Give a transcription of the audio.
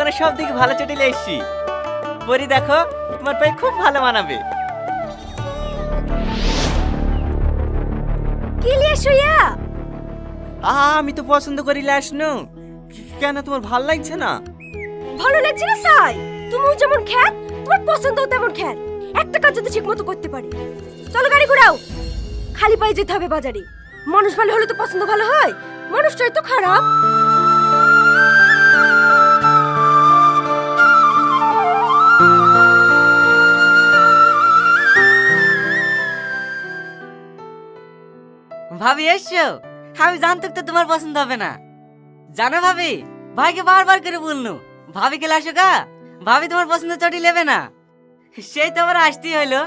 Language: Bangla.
দোকানে সব থেকে ভালো চটি এসছি। পরি দেখো, তোমার পায়ে খুব ভালো মানাবে। কি লিয়ে শুয়া? আমি তো পছন্দ করি লাসনু। কেন তোমার ভাল লাগছে না? ভালো লাগছে না সাই? তুমিও যেমন খ্যাত, তোমার পছন্দও তেমন খ্যাত। একটা কাজ যদি ঠিক মতো করতে পারি। চলো গাড়ি ঘোরাও। খালি পায়ে যেতে হবে বাজারে। মানুষ ভালো হলে তো পছন্দ ভালো হয়, মানুষটাই তো খারাপ। ভাবি এসছো? আমি জানতো তো তোমার পছন্দ হবে না। জানো ভাবি, ভাইকে বারবার করে বলনু ভাবিকে লাসো গা, ভাবি তোমার পছন্দের চটি নেবে না। সেই তো আবার আসতেই হইলো।